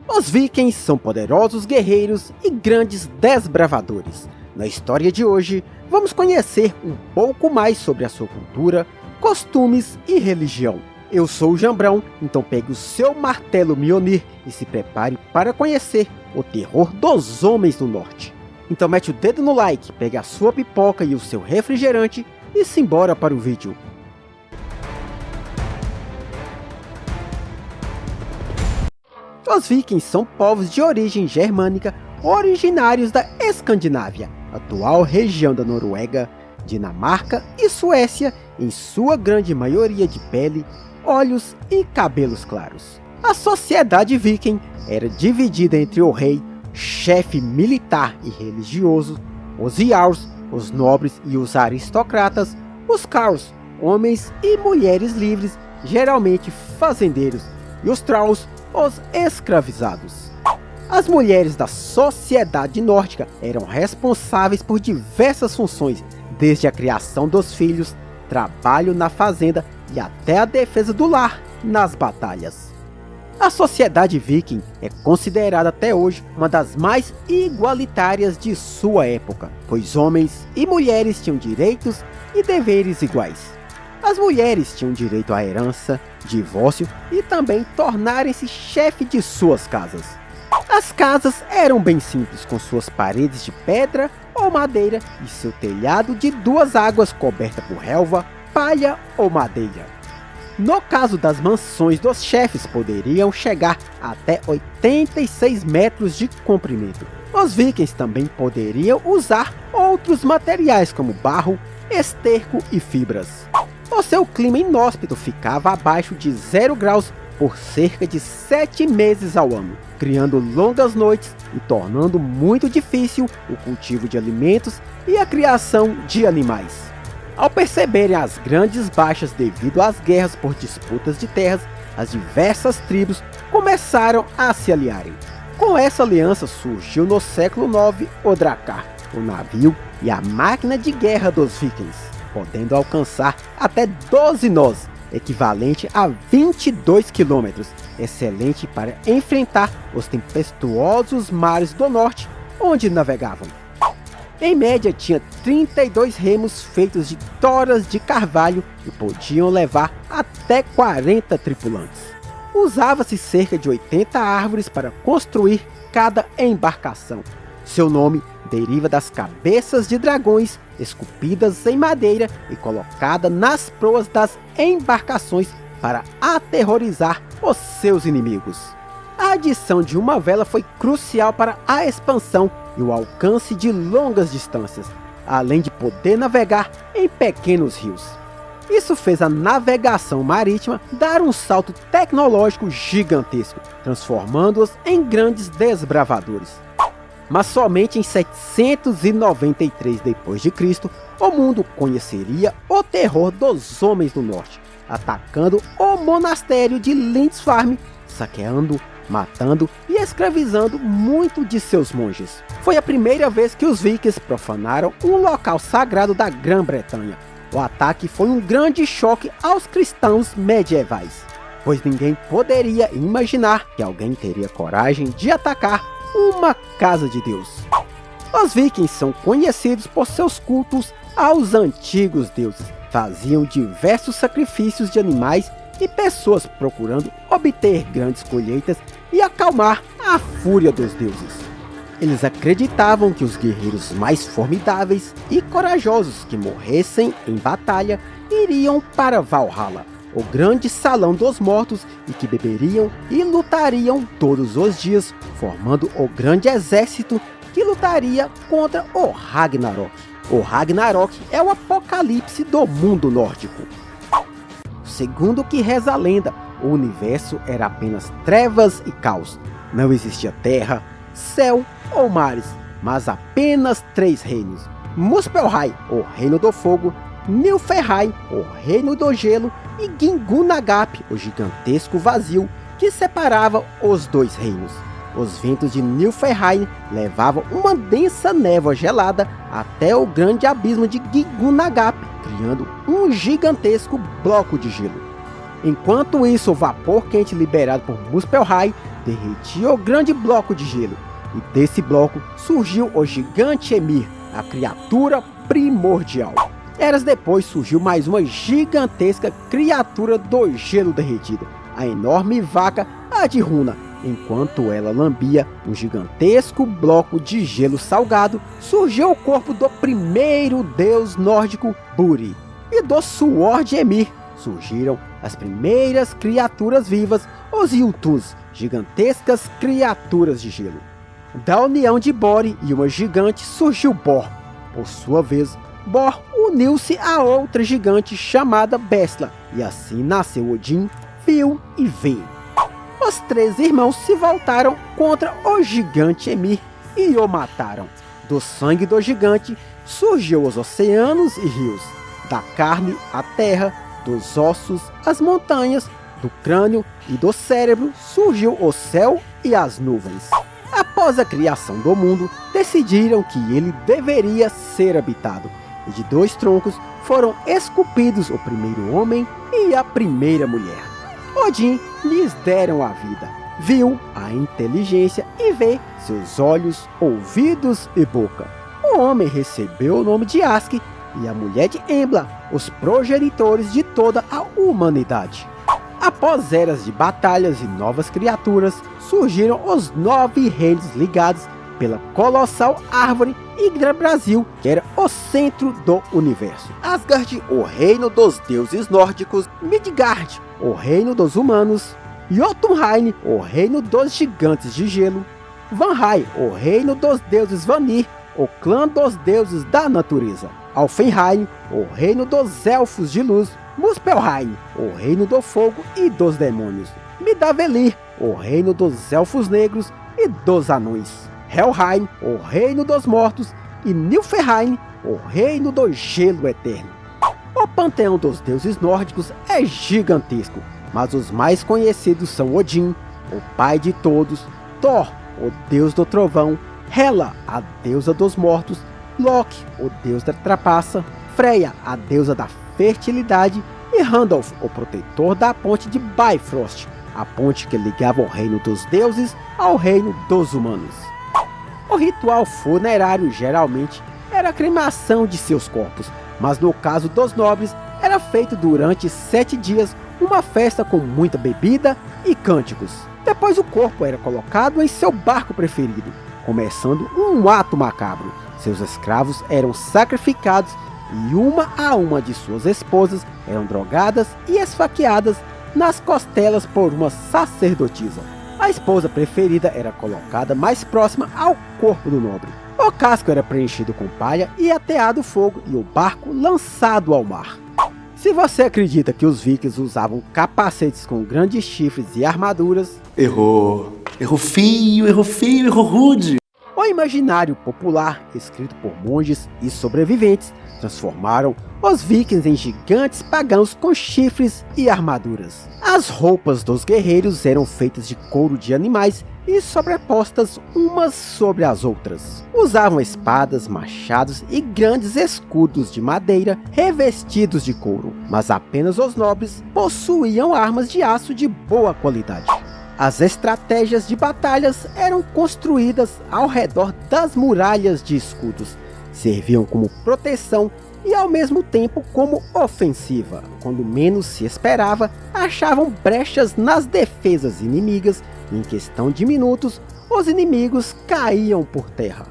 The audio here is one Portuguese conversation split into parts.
Os vikings são poderosos guerreiros e grandes desbravadores. Na história de hoje, vamos conhecer um pouco mais sobre a sua cultura, costumes e religião. Eu sou o Jambrão, então pegue o seu martelo Mjolnir e se prepare para conhecer o terror dos homens do norte. Então mete o dedo no like, pegue a sua pipoca e o seu refrigerante e simbora para o vídeo. Os vikings são povos de origem germânica originários da Escandinávia, atual região da Noruega, Dinamarca e Suécia, em sua grande maioria de pele, olhos e cabelos claros. A sociedade viking era dividida entre o rei, chefe militar e religioso, os jarls, os nobres e os aristocratas, os carls, homens e mulheres livres, geralmente fazendeiros, e os thralls, os escravizados. As mulheres da sociedade nórdica eram responsáveis por diversas funções, desde a criação dos filhos, trabalho na fazenda e até a defesa do lar nas batalhas. A sociedade viking é considerada até hoje uma das mais igualitárias de sua época, pois homens e mulheres tinham direitos e deveres iguais. As mulheres tinham direito à herança, divórcio e também tornarem-se chefe de suas casas. As casas eram bem simples, com suas paredes de pedra ou madeira e seu telhado de duas águas coberta por relva, palha ou madeira. No caso das mansões dos chefes, poderiam chegar até 86 metros de comprimento. Os vikings também poderiam usar outros materiais como barro, esterco e fibras. O seu clima inóspito ficava abaixo de 0 graus por cerca de 7 meses ao ano, criando longas noites e tornando muito difícil o cultivo de alimentos e a criação de animais. Ao perceberem as grandes baixas devido às guerras por disputas de terras, as diversas tribos começaram a se aliarem. Com essa aliança surgiu no século IX o Drakkar, o navio e a máquina de guerra dos vikings, podendo alcançar até 12 nós, equivalente a 22 km, excelente para enfrentar os tempestuosos mares do norte, onde navegavam. Em média, tinha 32 remos feitos de toras de carvalho e podiam levar até 40 tripulantes. Usava-se cerca de 80 árvores para construir cada embarcação. Seu nome deriva das cabeças de dragões esculpidas em madeira e colocada nas proas das embarcações para aterrorizar os seus inimigos. A adição de uma vela foi crucial para a expansão e o alcance de longas distâncias, além de poder navegar em pequenos rios. Isso fez a navegação marítima dar um salto tecnológico gigantesco, transformando-os em grandes desbravadores. Mas somente em 793 d.C., o mundo conheceria o terror dos homens do norte, atacando o monastério de Lindisfarne, saqueando, matando e escravizando muitos de seus monges. Foi a primeira vez que os vikings profanaram um local sagrado da Grã-Bretanha. O ataque foi um grande choque aos cristãos medievais, pois ninguém poderia imaginar que alguém teria coragem de atacar uma casa de Deus. Os vikings são conhecidos por seus cultos aos antigos deuses. Faziam diversos sacrifícios de animais e pessoas procurando obter grandes colheitas e acalmar a fúria dos deuses. Eles acreditavam que os guerreiros mais formidáveis e corajosos que morressem em batalha iriam para Valhalla, o grande salão dos mortos, e que beberiam e lutariam todos os dias, formando o grande exército que lutaria contra o Ragnarok. O Ragnarok é o apocalipse do mundo nórdico. Segundo o que reza a lenda, o universo era apenas trevas e caos. Não existia terra, céu ou mares, mas apenas 3 reinos: Muspelheim, o reino do fogo; Nilfheim, o reino do gelo; e Ginnungagap, o gigantesco vazio que separava os 2 reinos. Os ventos de Nilfheim levavam uma densa névoa gelada até o grande abismo de Ginnungagap, criando um gigantesco bloco de gelo. Enquanto isso, o vapor quente liberado por Muspelheim derretia o grande bloco de gelo, e desse bloco surgiu o gigante Ymir, a criatura primordial. Eras depois surgiu mais uma gigantesca criatura do gelo derretido, a enorme vaca Adruna. Enquanto ela lambia um gigantesco bloco de gelo salgado, surgiu o corpo do primeiro deus nórdico Buri, e do suor de Ymir surgiram as primeiras criaturas vivas, os Jotuns, gigantescas criaturas de gelo. Da união de Bori e uma gigante surgiu Bor. Por sua vez, Bor uniu-se a outra gigante chamada Bestla, e assim nasceu Odin, Vil e Ven. Os três irmãos se voltaram contra o gigante Ymir e o mataram. Do sangue do gigante surgiu os oceanos e rios, da carne a terra, dos ossos as montanhas, do crânio e do cérebro surgiu o céu e as nuvens. Após a criação do mundo, decidiram que ele deveria ser habitado, e de dois troncos foram esculpidos o primeiro homem e a primeira mulher. Odin lhes deram a vida, Vil a inteligência e Ve seus olhos, ouvidos e boca. O homem recebeu o nome de Aski e a mulher de Embla, os progenitores de toda a humanidade. Após eras de batalhas e novas criaturas, surgiram os 9 reinos ligados pela colossal árvore Yggdrasil, que era o centro do universo. Asgard, o reino dos deuses nórdicos, Midgard, o reino dos humanos, Jotunheim, o reino dos gigantes de gelo, Vanheim, o reino dos deuses Vanir, o clã dos deuses da natureza, Alfheim, o reino dos elfos de luz, Muspelheim, o reino do fogo e dos demônios, Midavellir, o reino dos elfos negros e dos anões, Helheim, o reino dos mortos, e Nilfheim, o reino do gelo eterno. O panteão dos deuses nórdicos é gigantesco, mas os mais conhecidos são Odin, o pai de todos, Thor, o deus do trovão, Hela, a deusa dos mortos, Loki, o deus da trapaça, Freya, a deusa da fertilidade, e Randolph, o protetor da ponte de Bifrost, a ponte que ligava o reino dos deuses ao reino dos humanos. O ritual funerário geralmente era a cremação de seus corpos, mas no caso dos nobres era feito durante 7 dias uma festa com muita bebida e cânticos. Depois o corpo era colocado em seu barco preferido, começando um ato macabro. Seus escravos eram sacrificados e uma a uma de suas esposas eram drogadas e esfaqueadas nas costelas por uma sacerdotisa. A esposa preferida era colocada mais próxima ao corpo do nobre. O casco era preenchido com palha e ateado fogo e o barco lançado ao mar. Se você acredita que os vikings usavam capacetes com grandes chifres e armaduras, errou. Errou feio, errou rude. O imaginário popular, escrito por monges e sobreviventes, transformaram os vikings em gigantes pagãos com chifres e armaduras. As roupas dos guerreiros eram feitas de couro de animais e sobrepostas umas sobre as outras. Usavam espadas, machados e grandes escudos de madeira revestidos de couro, mas apenas os nobres possuíam armas de aço de boa qualidade. As estratégias de batalhas eram construídas ao redor das muralhas de escudos, serviam como proteção e ao mesmo tempo como ofensiva. Quando menos se esperava, achavam brechas nas defesas inimigas e em questão de minutos, os inimigos caíam por terra.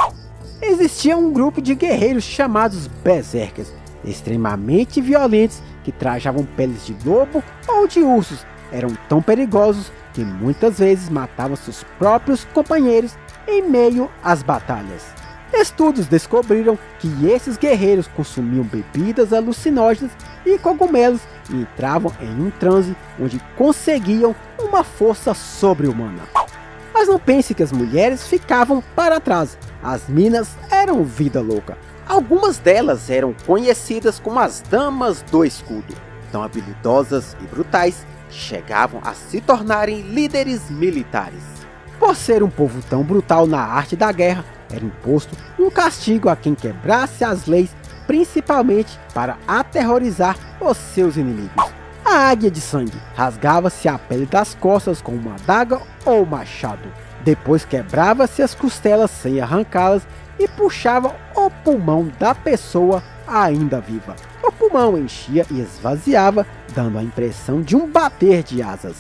Existia um grupo de guerreiros chamados Berserkers, extremamente violentos, que trajavam peles de lobo ou de ursos. Eram tão perigosos que muitas vezes matavam seus próprios companheiros em meio às batalhas. Estudos descobriram que esses guerreiros consumiam bebidas alucinógenas e cogumelos e entravam em um transe onde conseguiam uma força sobre-humana. Mas não pense que as mulheres ficavam para trás. As minas eram vida louca. Algumas delas eram conhecidas como as Damas do Escudo, tão habilidosas e brutais que chegavam a se tornarem líderes militares. Por ser um povo tão brutal na arte da guerra, era imposto um castigo a quem quebrasse as leis, principalmente para aterrorizar os seus inimigos. A águia de sangue rasgava-se a pele das costas com uma adaga ou machado. Depois quebrava-se as costelas sem arrancá-las e puxava o pulmão da pessoa ainda viva. O pulmão enchia e esvaziava, dando a impressão de um bater de asas.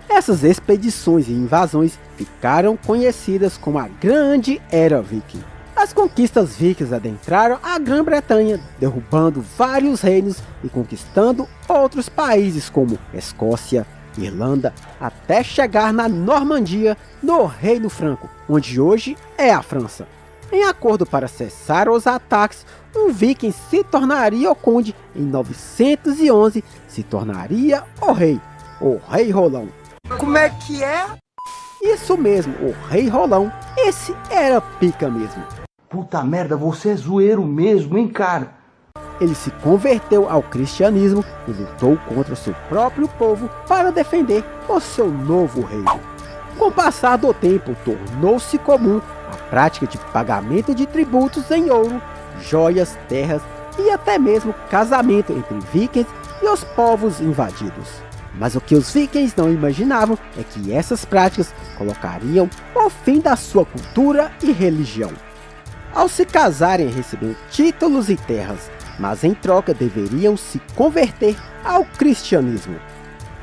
Essas expedições e invasões ficaram conhecidas como a Grande Era Viking. As conquistas vikings adentraram a Grã-Bretanha, derrubando vários reinos e conquistando outros países como Escócia, Irlanda, até chegar na Normandia, no Reino Franco, onde hoje é a França. Em acordo para cessar os ataques, um viking se tornaria o conde. Em 911 se tornaria o Rei Rolão. Como é que é? Isso mesmo, o Rei Rolão. Esse era pica mesmo. Puta merda, você é zoeiro mesmo, hein, cara? Ele se converteu ao cristianismo e lutou contra seu próprio povo para defender o seu novo reino. Com o passar do tempo, tornou-se comum a prática de pagamento de tributos em ouro, joias, terras e até mesmo casamento entre vikings e os povos invadidos. Mas o que os vikings não imaginavam é que essas práticas colocariam o fim da sua cultura e religião. Ao se casarem, recebiam títulos e terras, mas em troca deveriam se converter ao cristianismo.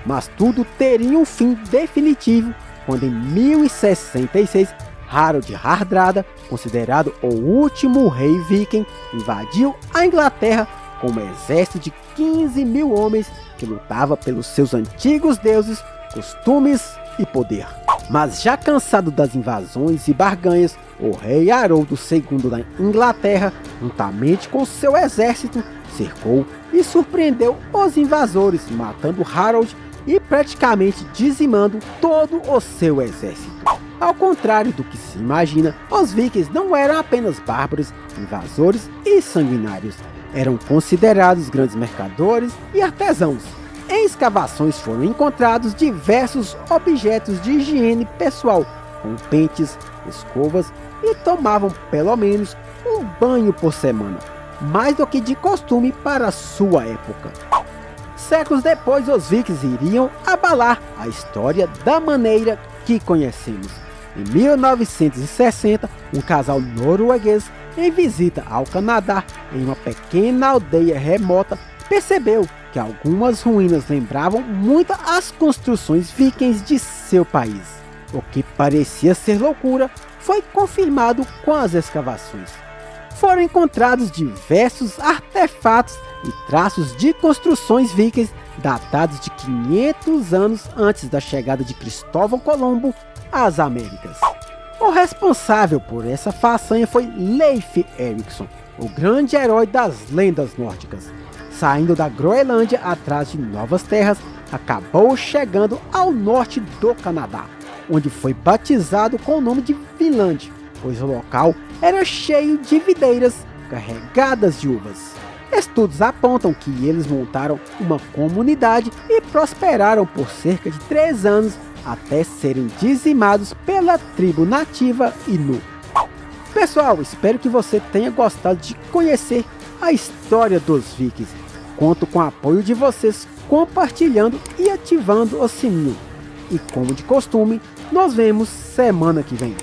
Mas tudo teria um fim definitivo quando em 1066 Harold Hardrada, considerado o último rei viking, invadiu a Inglaterra com um exército de 15 mil homens que lutava pelos seus antigos deuses, costumes e poder. Mas já cansado das invasões e barganhas, o rei Haroldo II da Inglaterra, juntamente com seu exército, cercou e surpreendeu os invasores, matando Harold e praticamente dizimando todo o seu exército. Ao contrário do que se imagina, os vikings não eram apenas bárbaros, invasores e sanguinários. Eram considerados grandes mercadores e artesãos. Em escavações foram encontrados diversos objetos de higiene pessoal, como pentes, escovas, e tomavam pelo menos um banho por semana, mais do que de costume para sua época. Séculos depois, os vikings iriam abalar a história da maneira que conhecemos. Em 1960, um casal norueguês, em visita ao Canadá, em uma pequena aldeia remota, percebeu que algumas ruínas lembravam muito as construções vikings de seu país. O que parecia ser loucura foi confirmado com as escavações. Foram encontrados diversos artefatos e traços de construções vikings datados de 500 anos antes da chegada de Cristóvão Colombo às Américas. O responsável por essa façanha foi Leif Erikson, o grande herói das lendas nórdicas. Saindo da Groenlândia atrás de novas terras, acabou chegando ao norte do Canadá, onde foi batizado com o nome de Vinland, pois o local era cheio de videiras carregadas de uvas. Estudos apontam que eles montaram uma comunidade e prosperaram por cerca de 3 anos até serem dizimados pela tribo nativa Innu. Pessoal, espero que você tenha gostado de conhecer a história dos vikings. Conto com o apoio de vocês compartilhando e ativando o sininho. E como de costume, nos vemos semana que vem.